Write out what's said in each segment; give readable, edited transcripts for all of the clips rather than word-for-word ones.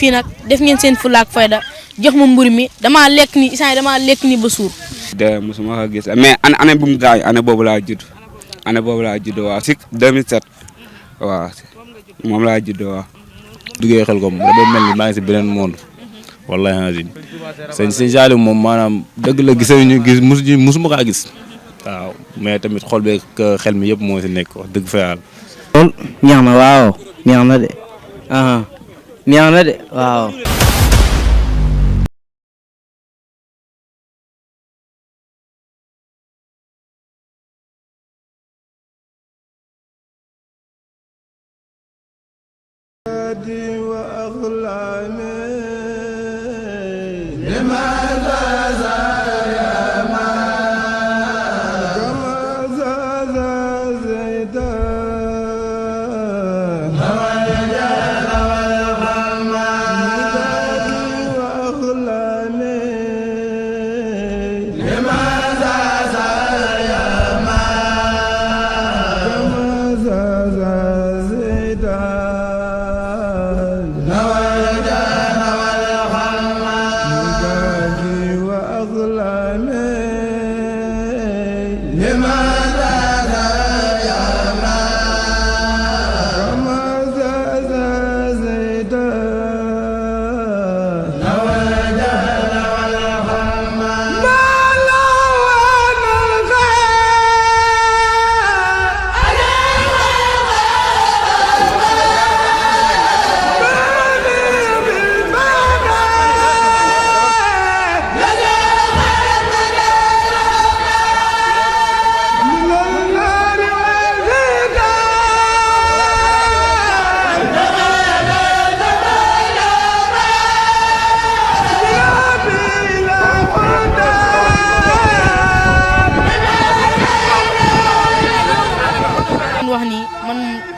fii nag def ngeen seen fulaak fayda jox ma mburu mi damaa lekk ni isaan damaa lekk ni ba suur. de mosuma ko gis mais année bu mu gaañ année boobu laa judd waaw si 2007 waaw moom laa judd waaw. duggee Xelkom dafa mel ni maa ngi si beneen monde wallahi sëñ Saliou moom maanaam dëgg la gis musuma kaa gis waaw mais tamit xol beeg xel mi yëpp moo si nekk wax dëgg fa yàlla. lool neex na waaw neex na de neex na de waaw.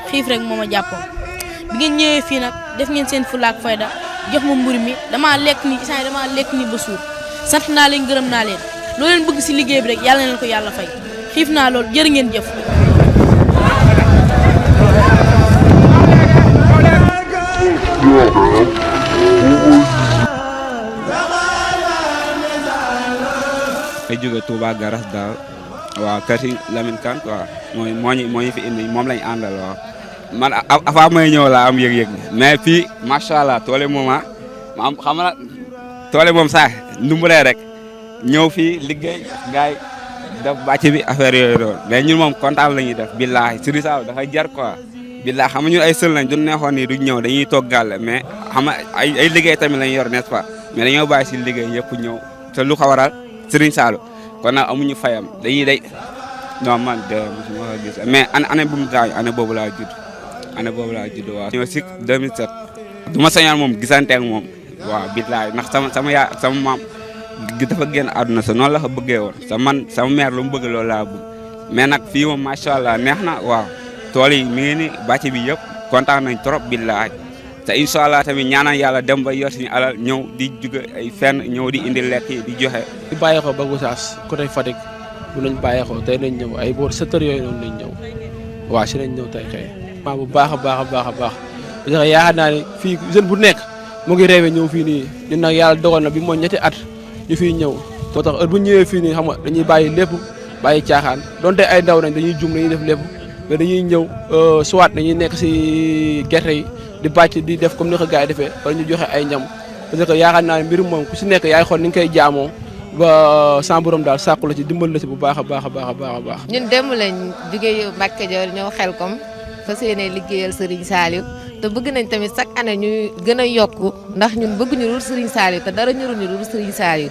xiif rek moo ma jàppoon bi ngeen ñëwee fii nag def ngeen seen fulaak fayda jox ma mburu mi damaa lekk ni isaan damaa lekk ni ba suur sant naa leen gërëm naa leen loo leen bëgg si liggéey bi rek yàlla na leen ko yàlla fay xiif naa lool jërë ngeen jëf. ay jóge Touba Garas daal waaw kër si Lamine Kane quoi moo ñu fi indi moom lañ àndal waaw man avant may ñëw laa am yëg-yëg mais fii macha allah toole moom xam nga toole moom sax ndumbalee rek ñëw fii liggéey gars yi def bàcc bi affaire yooyu doon mais ñun moom kontaan la ñuy def billaahi Serigne Saliou dafay jar quoi billaahi xam nga ñun ay sël lañ du neexoon nii duñ ñëw dañuy toog gàll mais xam nga ay liggéey tamit lañ yor n'est-ce pas mais dañoo bàyyi si liggéey yëpp ñëw te lu ko waral Serigne Saliou kon nag amuñu fayam day non man de mosuma ko gis mais année bu mu gaañ année boobu laa judd waaw. ñëw si 2007 du ma sañal moom gisante ak moom waaw billaahi ndax sama yaay ak sama maam dafa génn àdduna sa noonu la ko bëggee woon sama mère lu mu bëgg loolu laa bëgg mais nag fii moom macha allah neex na waaw tool yi mi ngi ni bàcc bi yëpp kontaan nañ trop billaahi te incha allah tamit ñaanal yàlla dem ba yor suñu alal ñëw di jóge ay fenn ñëw di indi lekk yi di joxe. di bàyyeekoo ba Gossas côté Fatick bu nañ bàyyeekoo tey nañ ñëw ay boor 7 heures yooyu noonu lañ ñëw waaw si nañ ñëw tey xëy maa bu baax a baax a baax a baax parce que yaakaar naa ne fii jeune bu nekk mu ngi rêvé ñëw fii nii ñun nag yàlla dogal na bi mooy ñetti at ñu fiy ñëw moo tax heure bu ñëwee fii nii xam nga dañuy bàyyi lépp bàyyi caaxaan donte ay ndaw nañ dañuy jum dañuy def lépp mais dañuy ñëw soit dañuy nekk si gerte yi di bàcc di def comme ni ko gars yi defee wala ñu joxe ay ñam parce que yaakaar naa ne mbirum moom ku si nekk yaay xool ni nga koy jaamoo ba sans borom daal sàkku la ci dimbal la ci bu baax a baax a baax a baax a baax. ñun démb lañ jógee Mbacke Dior ñëw Xelkom fas yéene liggéeyal Serigne Saliou te bëgg nañ tamit chaque année ñuy gën a yokku ndax ñun bëgg ñu dul Serigne Saliou te dara ñuruñu dul Serigne Saliou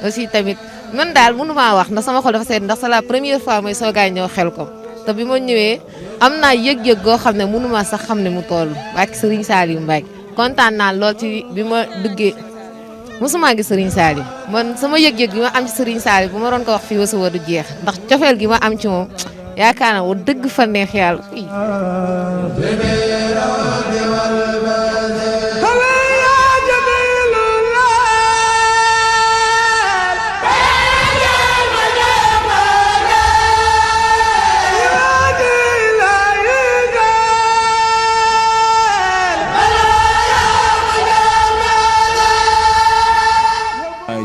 aussi tamit man daal mënu maa wax ndax sama xol dafa seet ndax c'est la première fois mooy soogaay ñëw Xelkom te bi ma ñëwee am naa yëg-yëg goo xam ne mënu maa sax xam ne mu toll Mbacke Serigne Saliou Mbacke kontaan naa lool ci bi ma duggee mosuma gis Serigne Saliou man sama yëg-yëg bi ma am ci Serigne Saliou bu ma doon ko wax fii wasa du jeex ndax cofeel gi ma am ci moom yaakaar naa wa dëgg fa neex yàlla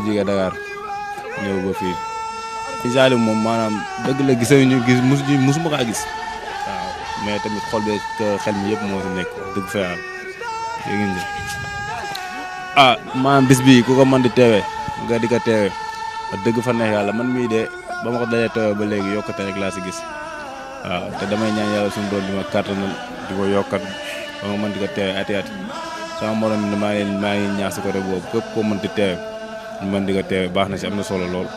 jógee Dakar ñëw ba fii Sëñ Saliou moom maanaam dëgg la gisewuñu gis musuma kaa gis waaw mais tamit xol beeg xel mi yëpp moo si nekk dëgg fa yàlla dégg nga maanaam bis bi ku ko mën di teewee nga di ko teewee wax dëgg fa neex yàlla man mii de ba ma ko dalee teewee ba léegi yokkate rek laa si gis waaw te damay ñaan yàlla suñu doon di ma kàttanal di ko yokkat ba ma mën di ko teewee ati ati sama morom ni maa ngi ñaax si côté boobu képp koo mën di teewee ñu mën di ko teewee baax na si am na solo lool.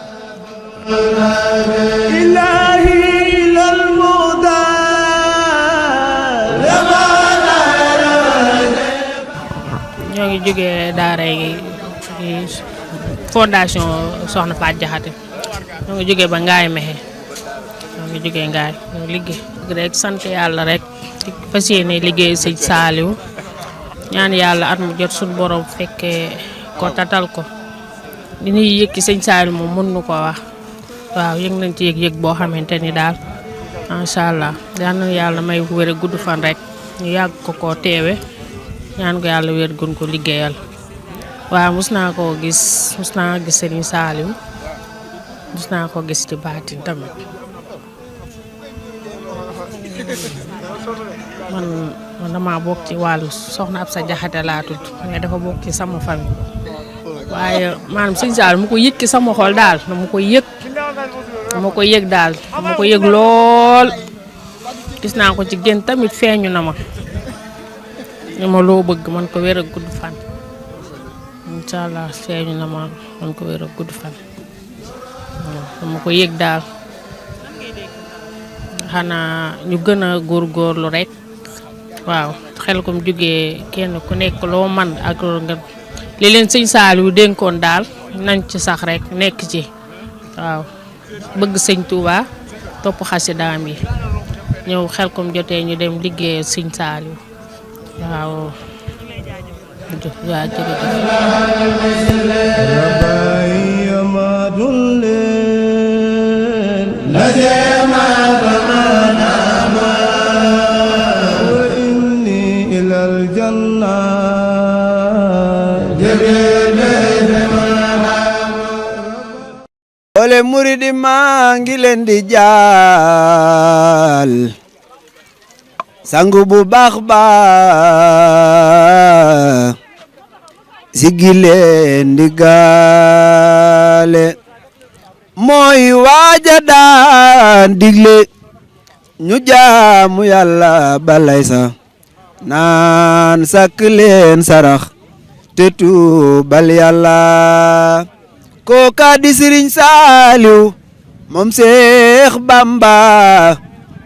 ñoo ngi jógee daara yi fondation Soxna Faat Jaxate ñoo ngi jógee ba Ngaay Mexe ñoo ngi jógee Ngaay ñoo liggéey rek sant yàlla rek fas yéene liggéey Sëñ Saaliw ñaan yàlla at mu jot suñu borom fekkee ko tatal ko li ñuy yëg ci Sëñ Saaliw moom mën nu ko wax waaw yëg nañ ci yëg boo xamante ni daal macha allah yal na yàlla may wér gudd fan rek ñu yàgg ko koo teewe ñaan ko yàlla wér gun ko liggéeyal waaw mos naa gis Sëriñ Saaliw mos naa koo gis ci baatin tamit man dama bokk ci wàllu Soxna Absa Jaxate laa tudd mais dafa bokk ci sama famille waaye maanaam Sëñ Saaliw mu ko yëg ci sama xol daal dama ko yëg daal dama ko yëg lool gis naa ko ci gën tamit feeñu na ma ni ma loo bëgg man ko wér ak gudd fan incha allah feeñu na ma man ko wér ak gudd fan dama ko yëg daal xanaa ñu gën a góorgóorlu rek waaw xel kom jógee kenn ku nekk loo man ak nga li leen Sëñ Saaliw dénkoon daal nañ ci sax rek nekk ci waaw bëgg Sëñ Tuuba topp xasidaam yi ñëw xel kom jotee ñu dem liggéey Sëñ Saaliw waaw ole muridi maa ngi leen di jaal sangu bu baax ba sigi leen di gaale mooy waaja daan digle ñu jaamu yàlla balay sa naan sakk leen sarax te tuubal yàlla kooka di Sëriñ Saaliw moom Seex Bamba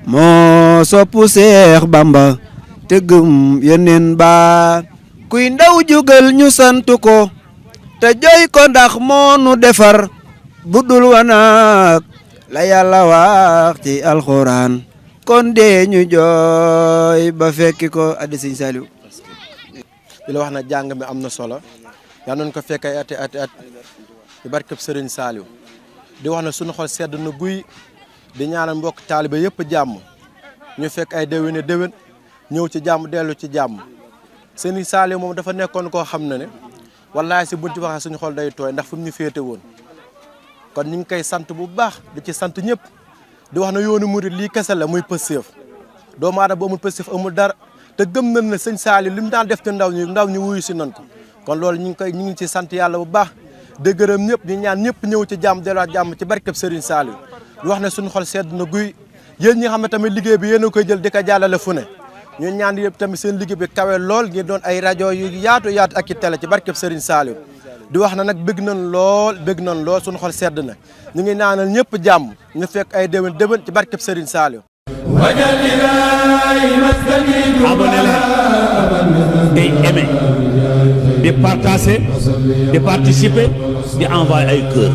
moo soppu Seex Bamba te gëm Yonent ba kuy ndaw jugal ñu sant ko te joy ko ndax moo nu defar budul wanak la Yàlla wax ci alxuraan kon dee ñu jooy ba fekki ko addi Sëriñ Saaliw di la wax na jàng mi am na solo yaa noonu ko fekk ay ati di barkeb Sëriñ Saaliw di wax na suñu xol sedd na guy di ñaanal mbokk taaliba yëpp jàmm ñu fekk ay déwéne déwén ñëw ci jàmm dellu ci jàmm Sëriñ Saaliw moom dafa nekkoon koo xam ne wallaahi si buñ ci waxee suñu xol day tooy ndax fu mu ñu féete woon kon ñu ngi koy sant bu baax di ci sant ñëpp di wax na yoonu murid lii kese la muy pësteef doomu aadama bu amul pësteef amul dara te gëm nañ ne Sëñ Saaliw li mu daan def ci ndaw ñi wuyu si nañ ko kon loolu ñu ngi ci sant yàlla bu baax de gërëm ñëpp ñu ñaan ñëpp ñëw ci jàmm delluwaat jàmm ci barkeb Sëriñ Saaliw di wax ne suñu xol sedd na guy yéen ñi xam ne tamit liggéey bi yéen a koy jël di ko jàllale fu ne ñu ñaan yëpp tamit seen liggéey bi kawe lool ngir doon ay rajo yu yaatu ak i télé ci barkeb Sëriñ Saaliw di wax na nag bëgg nañ lool suñu xol sedd na ñu ngi ñaanal ñëpp jàmm ñu fekk ay déwén ci barkeb Sëriñ Saaliw abonné leen day aimé di partager di participer di envoyer ay cœur